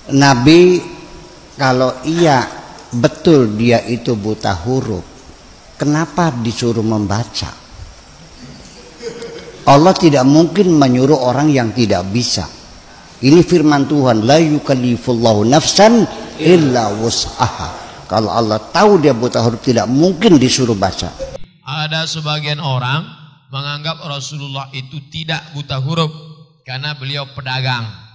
Nabi kalau iya betul dia itu buta huruf, kenapa disuruh membaca? Allah tidak mungkin menyuruh orang yang tidak bisa. Ini firman Tuhan, la yukallifullahu nafsan illa wus'aha. Kalau Allah tahu dia buta huruf, tidak mungkin disuruh baca. Ada sebagian orang menganggap Rasulullah itu tidak buta huruf karena beliau pedagang.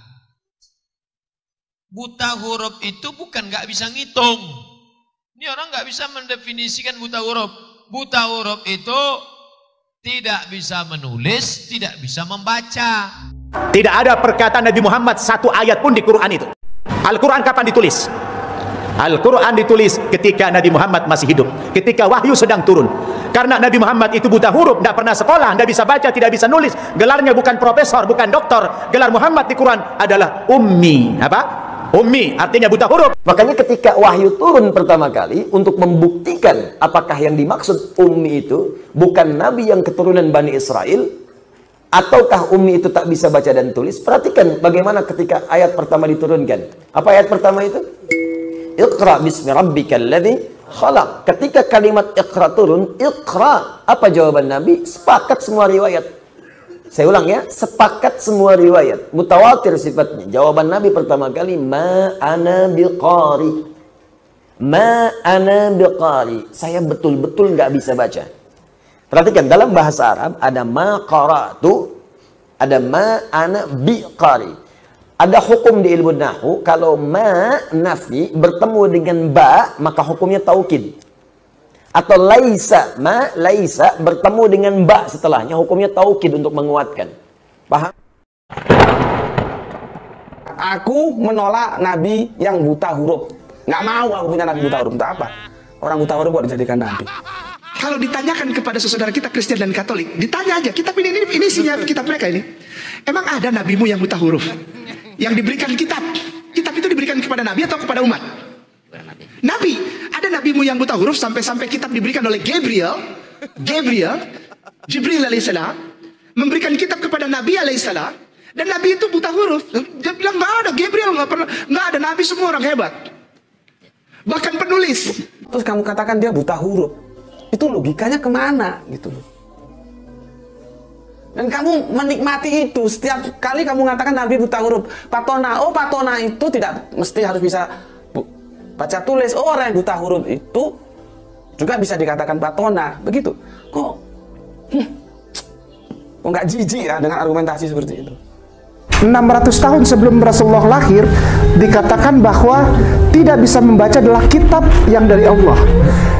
Buta huruf itu bukan nggak bisa ngitung. Ini orang nggak bisa mendefinisikan buta huruf. Buta huruf itu tidak bisa menulis, tidak bisa membaca. Tidak ada perkataan Nabi Muhammad satu ayat pun di Quran itu. Al-Quran kapan ditulis? Al-Quran ditulis ketika Nabi Muhammad masih hidup, ketika wahyu sedang turun. Karena Nabi Muhammad itu buta huruf, tidak pernah sekolah, tidak bisa baca, tidak bisa nulis. Gelarnya bukan profesor, bukan doktor. Gelar Muhammad di Quran adalah ummi. Apa? Ummi, artinya buta huruf. Makanya ketika wahyu turun pertama kali untuk membuktikan apakah yang dimaksud ummi itu bukan Nabi yang keturunan Bani Israel, ataukah ummi itu tak bisa baca dan tulis. Perhatikan bagaimana ketika ayat pertama diturunkan. Apa ayat pertama itu? Iqra bismi rabbikal ladzi khalaq. Ketika kalimat iqra turun, iqra. Apa jawaban Nabi? Sepakat semua riwayat. Saya ulang ya, sepakat semua riwayat. Mutawatir sifatnya. Jawaban Nabi pertama kali, ma ana biqari. Ma ana biqari. Saya betul-betul nggak bisa baca. Perhatikan, dalam bahasa Arab ada ma qara'tu, ada ma ana biqari. Ada hukum di ilmu nahwu, kalau ma nafi bertemu dengan ba, maka hukumnya taukid. Atau laisa, ma laisa bertemu dengan ba setelahnya, hukumnya taukid untuk menguatkan. Paham? Aku menolak nabi yang buta huruf. Nggak mau aku punya nabi buta huruf. Untuk apa? Orang buta huruf kok dijadikan nabi? Kalau ditanyakan kepada saudara kita Kristen dan Katolik, ditanya aja, kitab ini isinya kitab mereka ini. Emang ada nabimu yang buta huruf? Yang diberikan kitab. Kitab itu diberikan kepada nabi atau kepada umat? Nabi. Ada nabimu yang buta huruf sampai-sampai kitab diberikan oleh Jibril alaihissalam memberikan kitab kepada Nabi alaihissalam, dan Nabi itu buta huruf. Dia bilang nggak ada, Gabriel nggak pernah, nggak ada, Nabi semua orang hebat, bahkan penulis. Terus kamu katakan dia buta huruf, itu logikanya kemana gitu? Dan kamu menikmati itu setiap kali kamu mengatakan Nabi buta huruf. Patona, oh patona itu tidak mesti harus bisa baca tulis. Oh, orang yang buta huruf itu juga bisa dikatakan patona, begitu. Kok nggak jijik ya dengan argumentasi seperti itu? 600 tahun sebelum Rasulullah lahir dikatakan bahwa tidak bisa membaca adalah kitab yang dari Allah.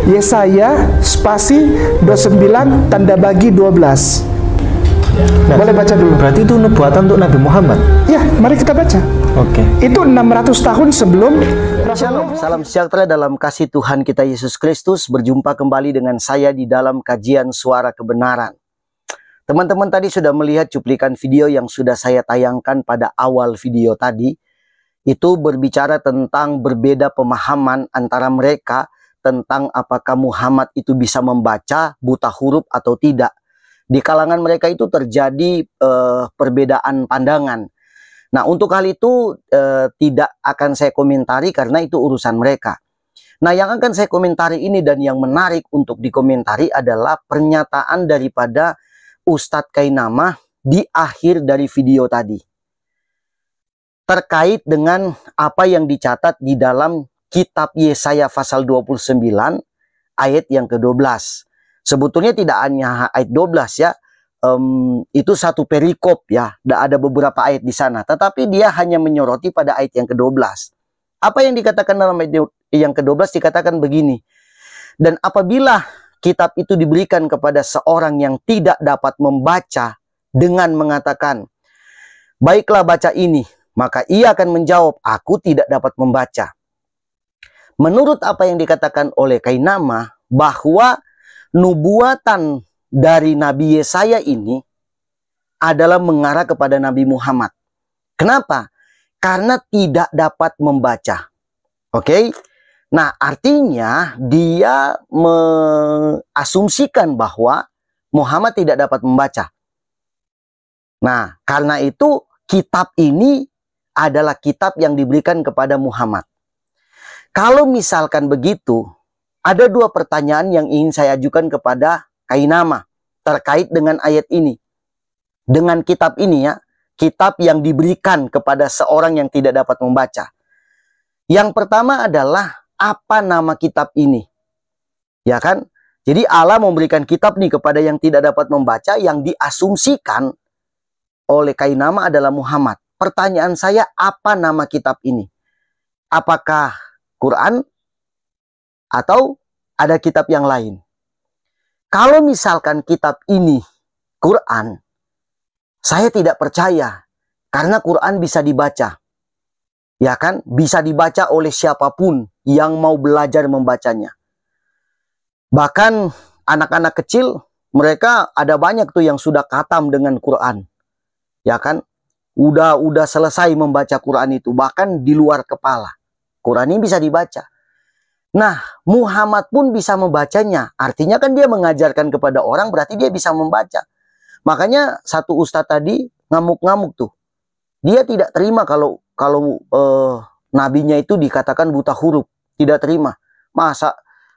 Yesaya spasi 29 tanda bagi 12. Nah, boleh baca dulu. Berarti itu nubuatan untuk Nabi Muhammad. Ya, mari kita baca. Oke. Itu 600 tahun sebelum Shalom, salam sejahtera dalam kasih Tuhan kita Yesus Kristus. Berjumpa kembali dengan saya di dalam kajian Suara Kebenaran. Teman-teman tadi sudah melihat cuplikan video yang sudah saya tayangkan pada awal video tadi. Itu berbicara tentang berbeda pemahaman antara mereka tentang apakah Muhammad itu bisa membaca buta huruf atau tidak. Di kalangan mereka itu terjadi perbedaan pandangan. Nah, untuk hal itu tidak akan saya komentari karena itu urusan mereka. Nah, yang akan saya komentari ini dan yang menarik untuk dikomentari adalah pernyataan daripada Ustadz Kainamah di akhir dari video tadi. Terkait dengan apa yang dicatat di dalam kitab Yesaya pasal 29 ayat yang ke-12. Sebetulnya tidak hanya ayat 12 ya, itu satu perikop ya, ada beberapa ayat di sana. Tetapi dia hanya menyoroti pada ayat yang ke-12. Apa yang dikatakan dalam ayat yang ke-12 dikatakan begini. Dan apabila kitab itu diberikan kepada seorang yang tidak dapat membaca dengan mengatakan, baiklah baca ini, maka ia akan menjawab, aku tidak dapat membaca. Menurut apa yang dikatakan oleh Kainamah, bahwa nubuatan dari Nabi Yesaya ini adalah mengarah kepada Nabi Muhammad. Kenapa? Karena tidak dapat membaca. Oke? Nah, artinya dia mengasumsikan bahwa Muhammad tidak dapat membaca. Nah, karena itu kitab ini adalah kitab yang diberikan kepada Muhammad. Kalau misalkan begitu, ada dua pertanyaan yang ingin saya ajukan kepada Kainama terkait dengan ayat ini. Dengan kitab ini ya, kitab yang diberikan kepada seorang yang tidak dapat membaca. Yang pertama adalah, apa nama kitab ini? Ya kan? Jadi Allah memberikan kitab nih kepada yang tidak dapat membaca, yang diasumsikan oleh Kainama adalah Muhammad. Pertanyaan saya, apa nama kitab ini? Apakah Quran atau ada kitab yang lain? Kalau misalkan kitab ini Quran, saya tidak percaya, karena Quran bisa dibaca. Ya kan? Bisa dibaca oleh siapapun yang mau belajar membacanya. Bahkan anak-anak kecil, mereka ada banyak tuh yang sudah khatam dengan Quran. Ya kan? Udah selesai membaca Quran itu, bahkan di luar kepala. Quran ini bisa dibaca. Nah, Muhammad pun bisa membacanya. Artinya kan dia mengajarkan kepada orang, berarti dia bisa membaca. Makanya satu ustadz tadi ngamuk-ngamuk tuh. Dia tidak terima kalau nabinya itu dikatakan buta huruf. Tidak terima. Masa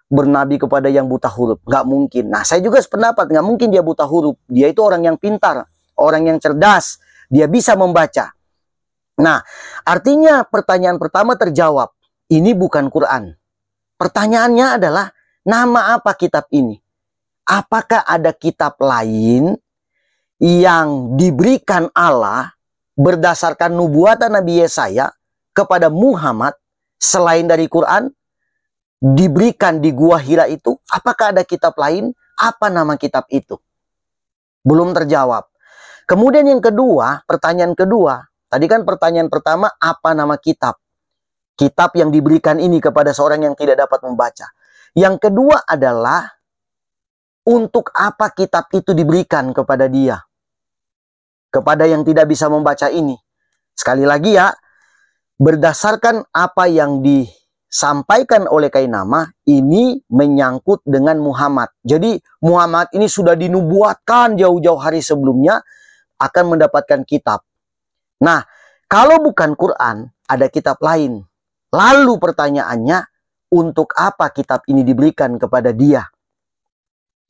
bernabi kepada yang buta huruf? Nggak mungkin. Nah, saya juga sependapat, nggak mungkin dia buta huruf. Dia itu orang yang pintar, orang yang cerdas. Dia bisa membaca. Nah, artinya pertanyaan pertama terjawab. Ini bukan Quran. Pertanyaannya adalah, nama apa kitab ini? Apakah ada kitab lain yang diberikan Allah berdasarkan nubuatan Nabi Yesaya kepada Muhammad selain dari Quran, diberikan di Gua Hira itu? Apakah ada kitab lain? Apa nama kitab itu? Belum terjawab. Kemudian yang kedua, pertanyaan kedua, tadi kan pertanyaan pertama, apa nama kitab? Kitab yang diberikan ini kepada seorang yang tidak dapat membaca. Yang kedua adalah, untuk apa kitab itu diberikan kepada dia? Kepada yang tidak bisa membaca ini. Sekali lagi ya, berdasarkan apa yang disampaikan oleh Kainama, ini menyangkut dengan Muhammad. Jadi Muhammad ini sudah dinubuatkan jauh-jauh hari sebelumnya akan mendapatkan kitab. Nah, kalau bukan Quran, ada kitab lain. Lalu pertanyaannya, untuk apa kitab ini diberikan kepada dia?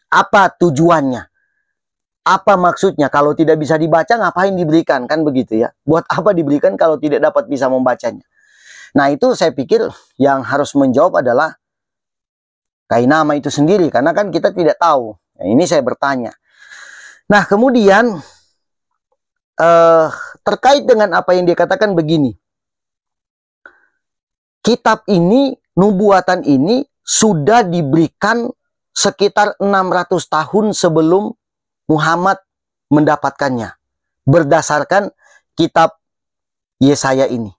Apa tujuannya? Apa maksudnya? Kalau tidak bisa dibaca, ngapain diberikan? Kan begitu ya. Buat apa diberikan kalau tidak dapat bisa membacanya? Nah, itu saya pikir yang harus menjawab adalah Kainama itu sendiri. Karena kan kita tidak tahu. Nah, ini saya bertanya. Nah, kemudian terkait dengan apa yang dia katakan begini. Kitab ini, nubuatan ini sudah diberikan sekitar 600 tahun sebelum Muhammad mendapatkannya. Berdasarkan kitab Yesaya ini.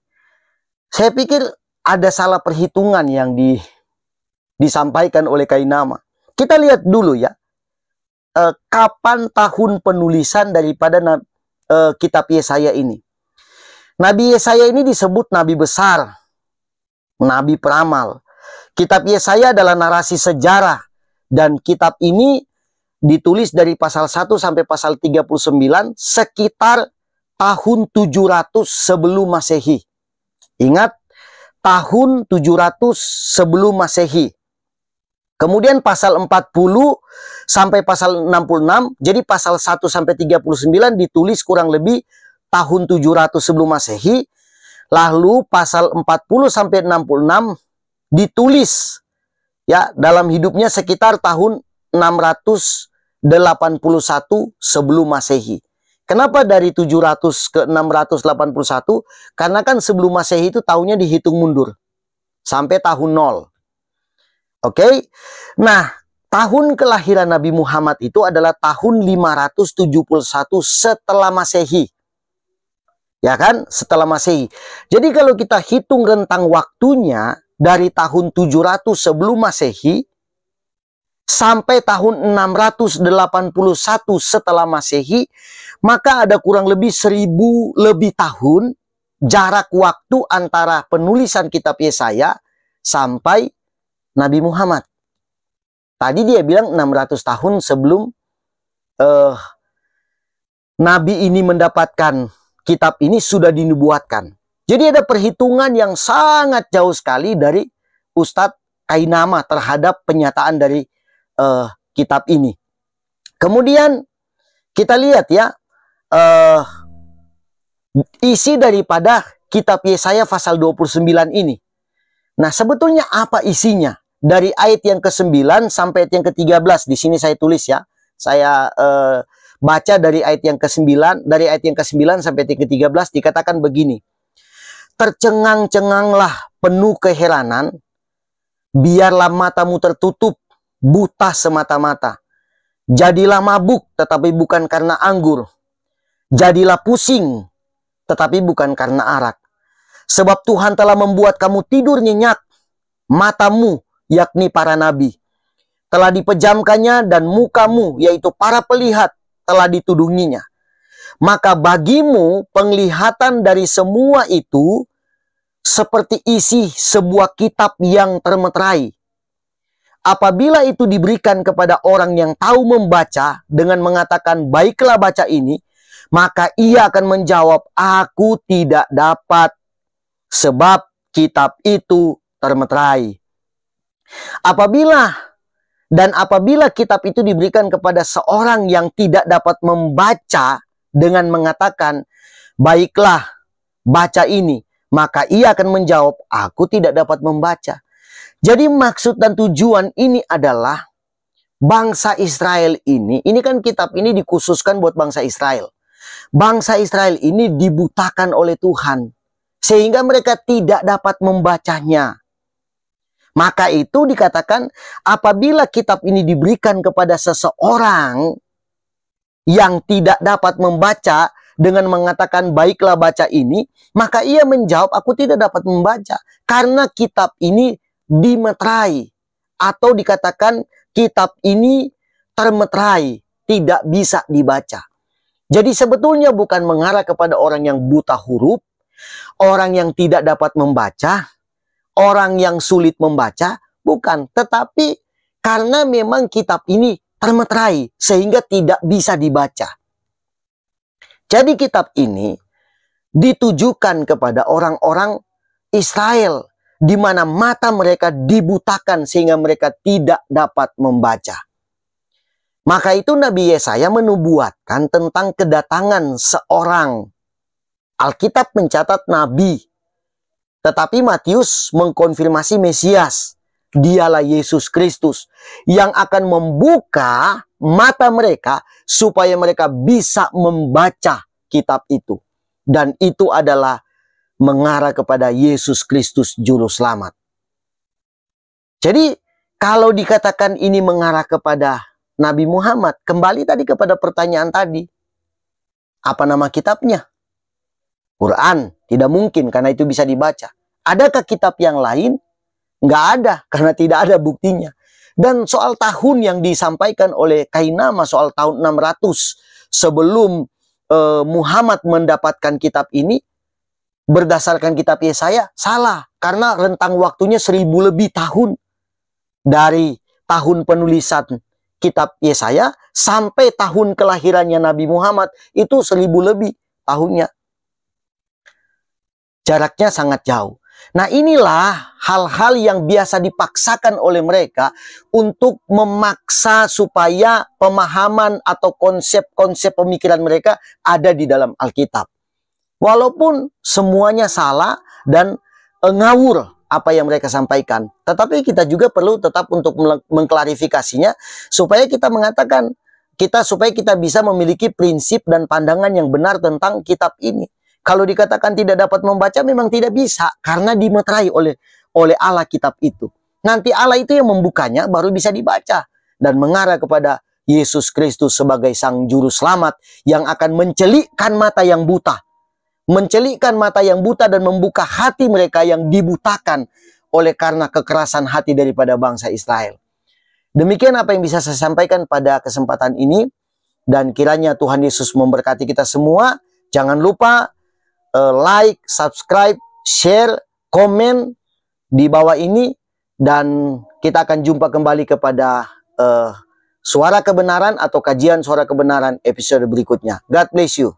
Saya pikir ada salah perhitungan yang disampaikan oleh Kainama. Kita lihat dulu ya. Kapan tahun penulisan daripada kitab Yesaya ini. Nabi Yesaya ini disebut nabi besar. Nabi peramal. Kitab Yesaya adalah narasi sejarah. Dan kitab ini ditulis dari pasal 1 sampai pasal 39 sekitar tahun 700 sebelum Masehi. Ingat, tahun 700 sebelum Masehi. Kemudian pasal 40 sampai pasal 66, jadi pasal 1 sampai 39 ditulis kurang lebih tahun 700 sebelum Masehi. Lalu pasal 40 sampai 66 ditulis ya dalam hidupnya sekitar tahun 681 sebelum Masehi. Kenapa dari 700 ke 681? Karena kan sebelum Masehi itu tahunnya dihitung mundur sampai tahun 0. Oke. Nah, tahun kelahiran Nabi Muhammad itu adalah tahun 571 setelah Masehi. Ya kan? Setelah Masehi. Jadi kalau kita hitung rentang waktunya dari tahun 700 sebelum Masehi sampai tahun 681 setelah Masehi, maka ada kurang lebih 1000 lebih tahun jarak waktu antara penulisan kitab Yesaya sampai Nabi Muhammad. Tadi dia bilang 600 tahun sebelum Nabi ini mendapatkan kitab ini sudah dinubuatkan. Jadi ada perhitungan yang sangat jauh sekali dari Ustadz Kainama terhadap penyataan dari kitab ini. Kemudian kita lihat ya, isi daripada kitab Yesaya pasal 29 ini. Nah, sebetulnya apa isinya? Dari ayat yang ke-9 sampai ayat yang ke-13. Di sini saya tulis ya. Saya baca dari ayat yang ke-9, dari ayat yang ke-9 sampai ayat yang ke-13 dikatakan begini. Tercengang-cenganglah penuh keheranan, biarlah matamu tertutup, buta semata-mata. Jadilah mabuk, tetapi bukan karena anggur. Jadilah pusing, tetapi bukan karena arak. Sebab Tuhan telah membuat kamu tidur nyenyak, matamu, yakni para nabi, telah dipejamkannya, dan mukamu, yaitu para pelihat, telah ditudunginya. Maka bagimu penglihatan dari semua itu seperti isi sebuah kitab yang termeterai. Apabila itu diberikan kepada orang yang tahu membaca dengan mengatakan, baiklah baca ini, maka ia akan menjawab, aku tidak dapat, sebab kitab itu termeterai. Apabila kitab itu diberikan kepada seorang yang tidak dapat membaca dengan mengatakan, baiklah baca ini, maka ia akan menjawab, aku tidak dapat membaca. Jadi maksud dan tujuan ini adalah bangsa Israel ini kan kitab ini dikhususkan buat bangsa Israel. Bangsa Israel ini dibutakan oleh Tuhan sehingga mereka tidak dapat membacanya. Maka itu dikatakan apabila kitab ini diberikan kepada seseorang yang tidak dapat membaca dengan mengatakan baiklah baca ini, maka ia menjawab aku tidak dapat membaca karena kitab ini dimeterai, atau dikatakan kitab ini termeterai, tidak bisa dibaca. Jadi sebetulnya bukan mengarah kepada orang yang buta huruf, orang yang tidak dapat membaca, orang yang sulit membaca, bukan, tetapi karena memang kitab ini termeterai sehingga tidak bisa dibaca. Jadi kitab ini ditujukan kepada orang-orang Israel di mana mata mereka dibutakan sehingga mereka tidak dapat membaca. Maka itu Nabi Yesaya menubuatkan tentang kedatangan seorang. Alkitab mencatat nabi, tetapi Matius mengkonfirmasi Mesias. Dialah Yesus Kristus yang akan membuka mata mereka supaya mereka bisa membaca kitab itu. Dan itu adalah mengarah kepada Yesus Kristus Juru Selamat. Jadi kalau dikatakan ini mengarah kepada Nabi Muhammad, kembali tadi kepada pertanyaan tadi. Apa nama kitabnya? Quran. Tidak mungkin karena itu bisa dibaca. Adakah kitab yang lain? Nggak ada, karena tidak ada buktinya. Dan soal tahun yang disampaikan oleh Kainama, soal tahun 600 sebelum Muhammad mendapatkan kitab ini, berdasarkan kitab Yesaya, salah. Karena rentang waktunya 1000 lebih tahun. Dari tahun penulisan kitab Yesaya sampai tahun kelahirannya Nabi Muhammad, itu 1000 lebih tahunnya. Jaraknya sangat jauh. Nah inilah hal-hal yang biasa dipaksakan oleh mereka untuk memaksa supaya pemahaman atau konsep-konsep pemikiran mereka ada di dalam Alkitab. Walaupun semuanya salah dan ngawur apa yang mereka sampaikan. Tetapi kita juga perlu tetap untuk mengklarifikasinya supaya kita mengatakan, supaya kita bisa memiliki prinsip dan pandangan yang benar tentang kitab ini. Kalau dikatakan tidak dapat membaca, memang tidak bisa. Karena dimeterai oleh Allah kitab itu. Nanti Allah itu yang membukanya, baru bisa dibaca. Dan mengarah kepada Yesus Kristus sebagai Sang Juru Selamat yang akan mencelikkan mata yang buta. Mencelikkan mata yang buta dan membuka hati mereka yang dibutakan oleh karena kekerasan hati daripada bangsa Israel. Demikian apa yang bisa saya sampaikan pada kesempatan ini. Dan kiranya Tuhan Yesus memberkati kita semua. Jangan lupa like, subscribe, share, komen di bawah ini. Dan kita akan jumpa kembali kepada Suara Kebenaran atau kajian Suara Kebenaran episode berikutnya. God bless you.